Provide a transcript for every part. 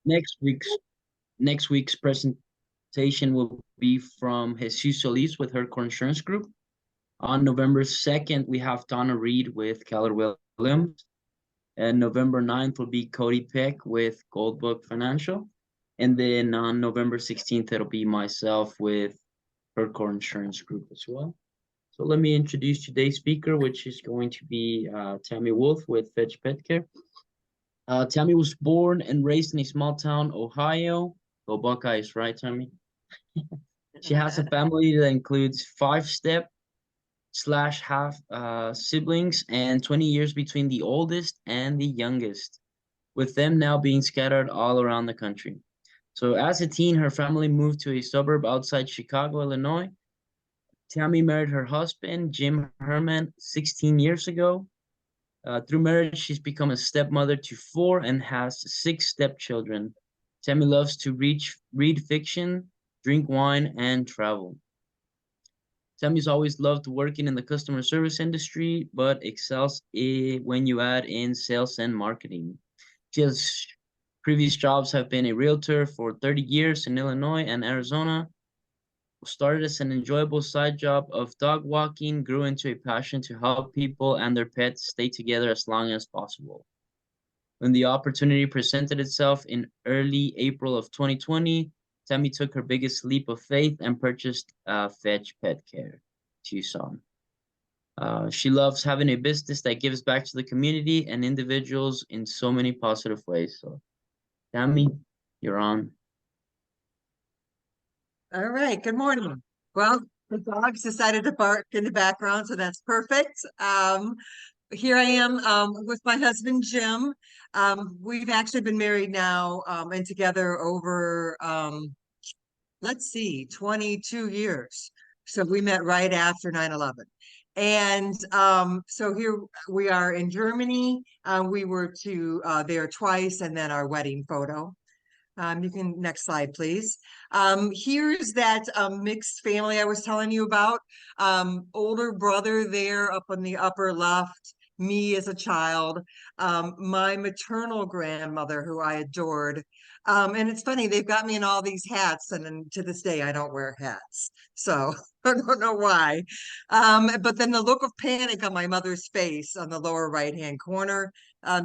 Next week's next week's presentation will be from Jesus Solis with her core insurance group. On November 2nd, we have Donna Reed with Keller Williams. And November 9th will be Cody Peck with Gold Book Financial. And then on November 16th, it'll be myself with her core insurance group as well. So let me introduce today's speaker, which is going to be Tammy Wolf with Fetch Pet Care. Tammy was born and raised in a small town, Ohio. Go Buckeyes, right, Tammy? She has a family that includes 5 step slash half siblings and 20 years between the oldest and the youngest, with them now being scattered all around the country. So as a teen, her family moved to a suburb outside Chicago, Illinois. Tammy married her husband, Jim Herman, 16 years ago. Through marriage, she's become a stepmother to 4 and has 6 stepchildren. Tammy loves to read fiction, drink wine, and travel. Tammy's always loved working in the customer service industry, but excels when you add in sales and marketing. She has previous jobs have been a realtor for 30 years in Illinois and Arizona. Started as an enjoyable side job of dog walking, grew into a passion to help people and their pets stay together as long as possible. When the opportunity presented itself in early April of 2020, Tammy took her biggest leap of faith and purchased Fetch Pet Care, Tucson. She loves having a business that gives back to the community and individuals in so many positive ways. So, Tammy, you're on. All right, good morning. Well, the dogs decided to bark in the background, so that's perfect. Here I am with my husband, Jim. We've actually been married now and together over, let's see, 22 years. So we met right after 9/11. And so here we are in Germany. We were there twice, and then our wedding photo. You can, next slide, please. Here's that mixed family I was telling you about. Older brother there up on the upper left, me as a child, my maternal grandmother who I adored. And it's funny, they've got me in all these hats, and then to this day I don't wear hats. So I don't know why. But then the look of panic on my mother's face on the lower right-hand corner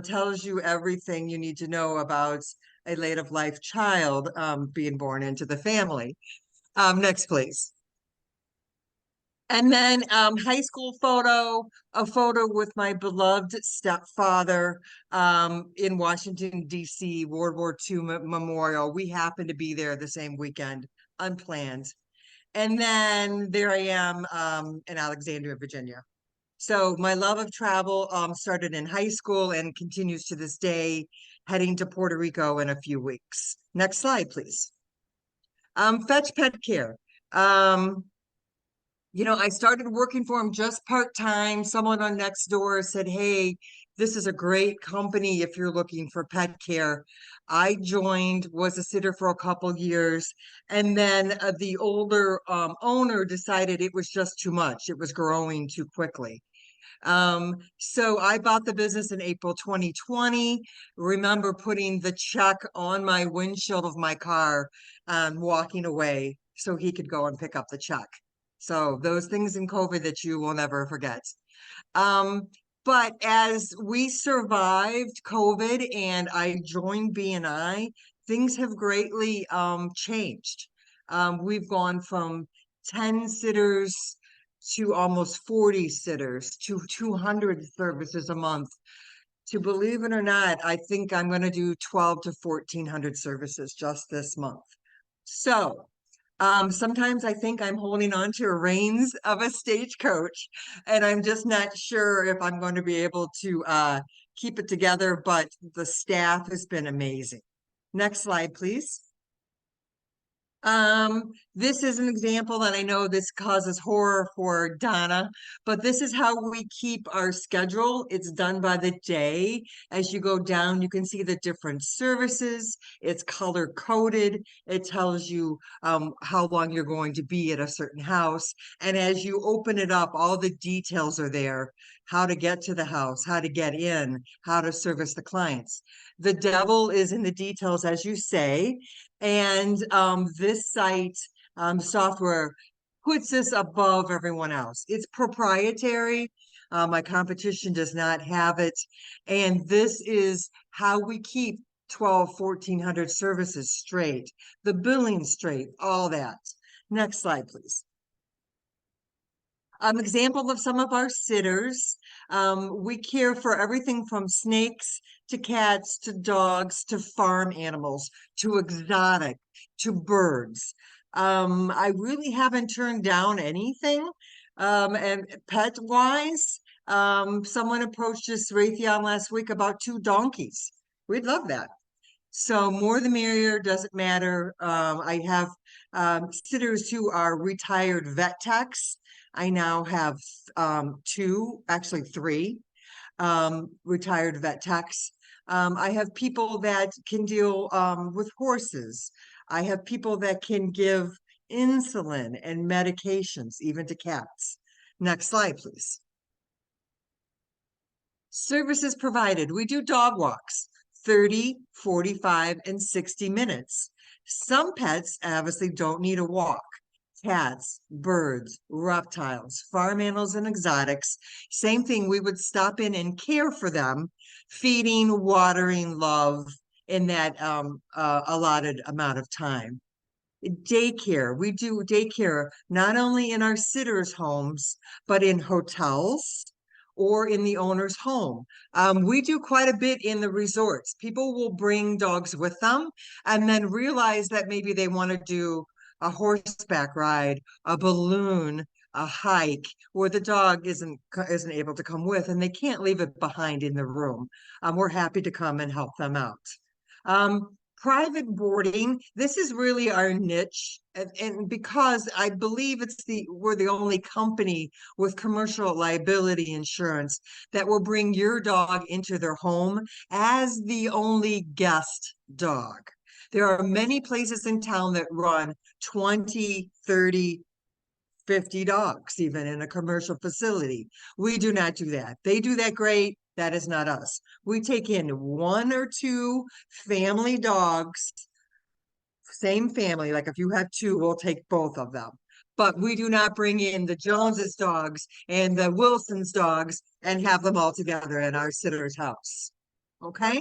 tells you everything you need to know about a late of life child being born into the family. Next, please. And then high school photo, a photo with my beloved stepfather in Washington, D.C., World War II Memorial. We happened to be there the same weekend, unplanned. And then there I am in Alexandria, Virginia. So my love of travel started in high school and continues to this day, heading to Puerto Rico in a few weeks. Next slide, please. Fetch Pet Care. I started working for him just part-time. Someone on Nextdoor said, hey, this is a great company if you're looking for pet care. I joined, was a sitter for a couple years, and then the older owner decided it was just too much. It was growing too quickly. So I bought the business in April 2020. Remember putting the check on my windshield of my car and walking away so he could go and pick up the check. So those things in COVID that you will never forget. But as we survived COVID and I joined BNI, things have greatly changed. We've gone from 10 sitters to almost 40 sitters to 200 services a month to, believe it or not, I think I'm going to do 12 to 1400 services just this month. So sometimes I think I'm holding on to reins of a stagecoach and I'm just not sure if I'm going to be able to keep it together, but the staff has been amazing. Next slide, please. This is an example, and I know this causes horror for Donna, but this is how we keep our schedule. It's done by the day. As you go down, you can see the different services. It's color coded. It tells you how long you're going to be at a certain house. And as you open it up, all the details are there. How to get to the house, how to get in, how to service the clients. The devil is in the details, as you say. And this site software puts us above everyone else. It's proprietary. My competition does not have it. And this is how we keep 1,400 services straight, the billing straight, all that. Next slide, please. Example of some of our sitters. We care for everything from snakes to cats to dogs to farm animals to exotic to birds. I really haven't turned down anything. And pet wise, someone approached us Raytheon last week about 2 donkeys. We'd love that. So more the merrier, doesn't matter. I have sitters who are retired vet techs. I now have 2, actually 3 retired vet techs. I have people that can deal with horses. I have people that can give insulin and medications, even to cats. Next slide, please. Services provided. We do dog walks, 30, 45, and 60 minutes. Some pets obviously don't need a walk. Cats, birds, reptiles, farm animals, and exotics. Same thing, we would stop in and care for them, feeding, watering, love in that allotted amount of time. Daycare, we do daycare not only in our sitters' homes, but in hotels or in the owner's home. We do quite a bit in the resorts. People will bring dogs with them and then realize that maybe they want to do a horseback ride, a balloon, a hike, where the dog isn't able to come with, and they can't leave it behind in the room. We're happy to come and help them out. Private boarding, this is really our niche. And because I believe we're the only company with commercial liability insurance that will bring your dog into their home as the only guest dog. There are many places in town that run 20, 30, 50 dogs, even in a commercial facility. We do not do that. They do that great. That is not us. We take in 1 or 2 family dogs, same family. Like if you have 2, we'll take both of them. But we do not bring in the Joneses dogs and the Wilsons dogs and have them all together in our sitter's house. Okay?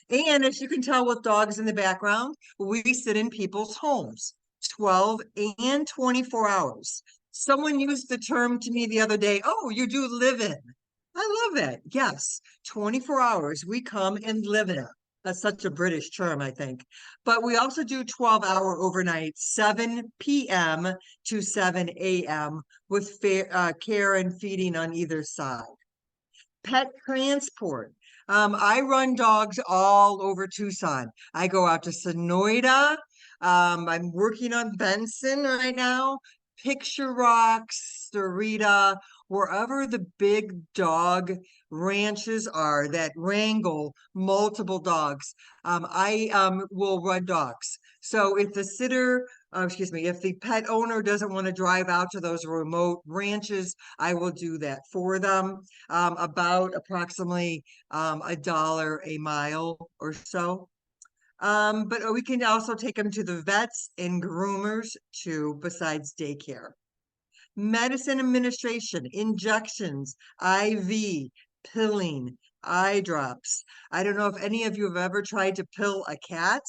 And as you can tell with dogs in the background, we sit in people's homes 12 and 24 hours. Someone used the term to me the other day, oh, you do live in. I love that. Yes, 24 hours. We come and live in it. That's such a British term, I think. But we also do 12-hour overnight, 7 p.m. to 7 a.m. with care and feeding on either side. Pet transport. I run dogs all over Tucson. I go out to Sonoyta. I'm working on Benson right now. Picture Rocks, Sarita, wherever the big dog ranches are that wrangle multiple dogs. I will run dogs. So if the if the pet owner doesn't want to drive out to those remote ranches, I will do that for them. About approximately $1 a mile or so. But we can also take them to the vets and groomers too, besides daycare. Medicine administration, injections, IV, pilling, eye drops. I don't know if any of you have ever tried to pill a cat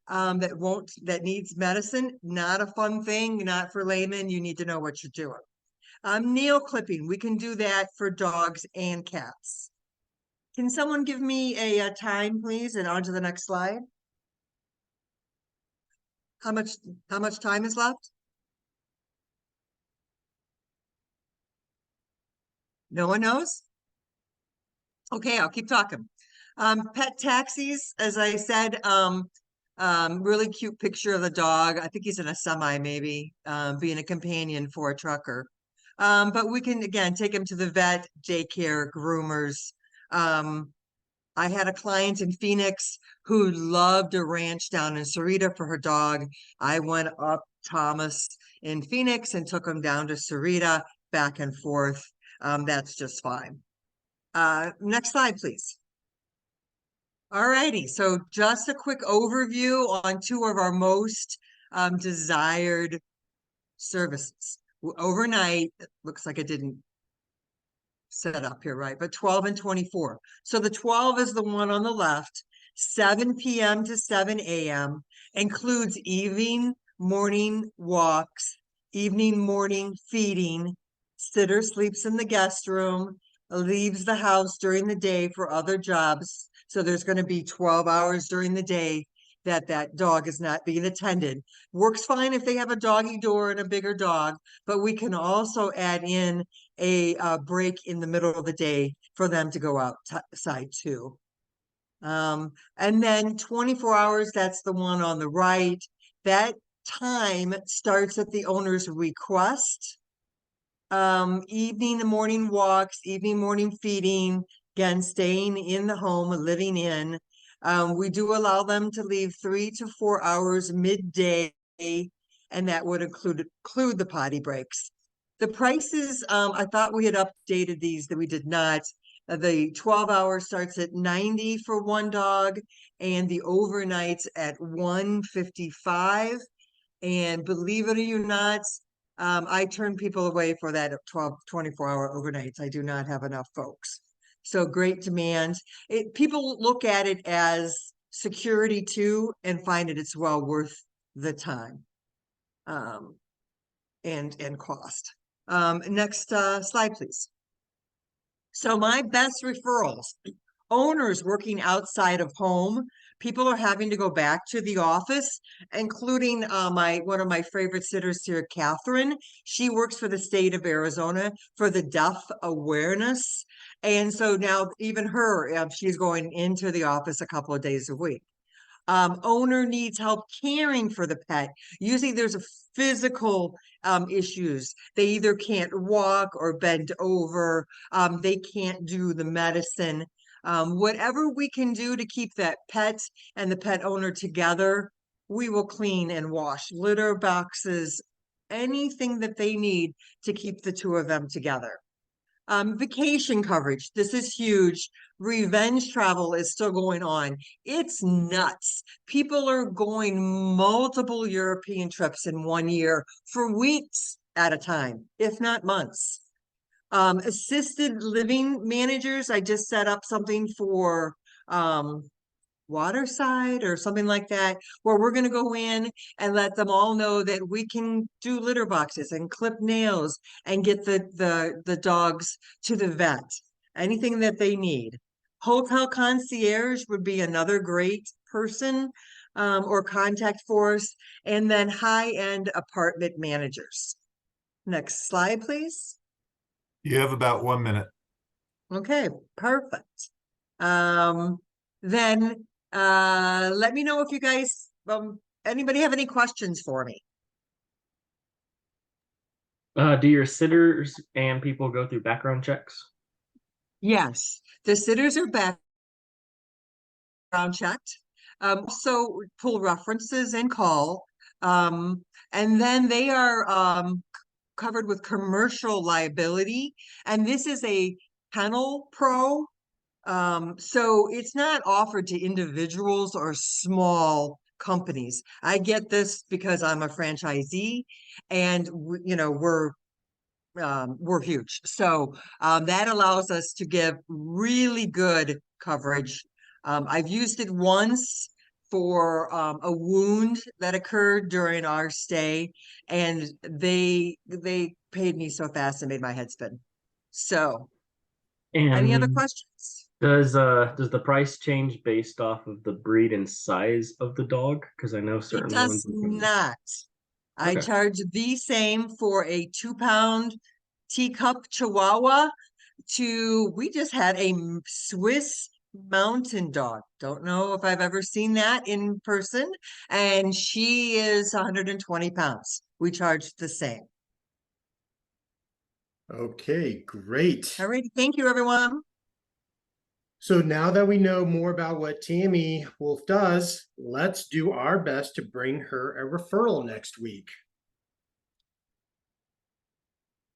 that needs medicine. Not a fun thing, not for laymen. You need to know what you're doing. Nail clipping, we can do that for dogs and cats. Can someone give me a time, please, and on to the next slide? How much time is left? No one knows? Okay, I'll keep talking. Pet taxis, as I said, Really cute picture of the dog. I think he's in a semi, maybe, being a companion for a trucker. But we can again take him to the vet, daycare, groomers. Um, I had a client in Phoenix who loved a ranch down in Sarita for her dog. I went up Thomas in Phoenix and took him down to Sarita, back and forth. That's just fine. Next slide, please. All righty, so just a quick overview on two of our most desired services. Overnight, it looks like it didn't set up here, right? But 12 and 24. So the 12 is the one on the left, 7 p.m. to 7 a.m., includes evening, morning walks, evening, morning feeding. Sitter sleeps in the guest room, leaves the house during the day for other jobs. So there's going to be 12 hours during the day that that dog is not being attended. Works fine if they have a doggy door and a bigger dog, but we can also add in a break in the middle of the day for them to go outside too. And then 24 hours, that's the one on the right. That time starts at the owner's request. Evening and morning walks, evening, morning feeding, again, staying in the home, living in. We do allow them to leave 3 to 4 hours midday, and that would include the potty breaks. The prices, I thought we had updated these, that we did not. The 12 hours starts at 90 for one dog, and the overnights at 155. And believe it or not, I turn people away for that 12, 24-hour overnights. I do not have enough folks. So great demand. People look at it as security too, and find it it's well worth the time and cost. Next slide, please. So my best referrals, owners working outside of home. People are having to go back to the office, including one of my favorite sitters here, Catherine. She works for the state of Arizona for the deaf awareness. And so now even her, she's going into the office a couple of days a week. Owner needs help caring for the pet. Usually there's a physical issues. They either can't walk or bend over. They can't do the medicine. Whatever we can do to keep that pet and the pet owner together, we will clean and wash litter boxes, anything that they need to keep the two of them together. Vacation coverage. This is huge. Revenge travel is still going on. It's nuts. People are going multiple European trips in 1 year for weeks at a time, if not months. Assisted living managers. I just set up something for Waterside or something like that, where we're going to go in and let them all know that we can do litter boxes and clip nails and get the dogs to the vet, anything that they need. Hotel concierge would be another great person or contact for us, and then high-end apartment managers. Next slide, please. You have about 1 minute. Okay, perfect. Then let me know if you guys, anybody have any questions for me? Do your sitters and people go through background checks? Yes, the sitters are background checked. So pull references and call. And then they are covered with commercial liability. And this is a Kennel Pro. So it's not offered to individuals or small companies. I get this because I'm a franchisee, and we're huge. So that allows us to give really good coverage. I've used it once for a wound that occurred during our stay, and they paid me so fast it made my head spin. So any other And questions? does the price change based off of the breed and size of the dog? Because I know It certain does ones. not. I Okay. charge the same for a 2-pound teacup Chihuahua we just had a Swiss mountain dog. Don't know if I've ever seen that in person. And she is 120 pounds. We charge the same. Okay, great. All right. Thank you, everyone. So now that we know more about what Tammy Wolf does, let's do our best to bring her a referral next week.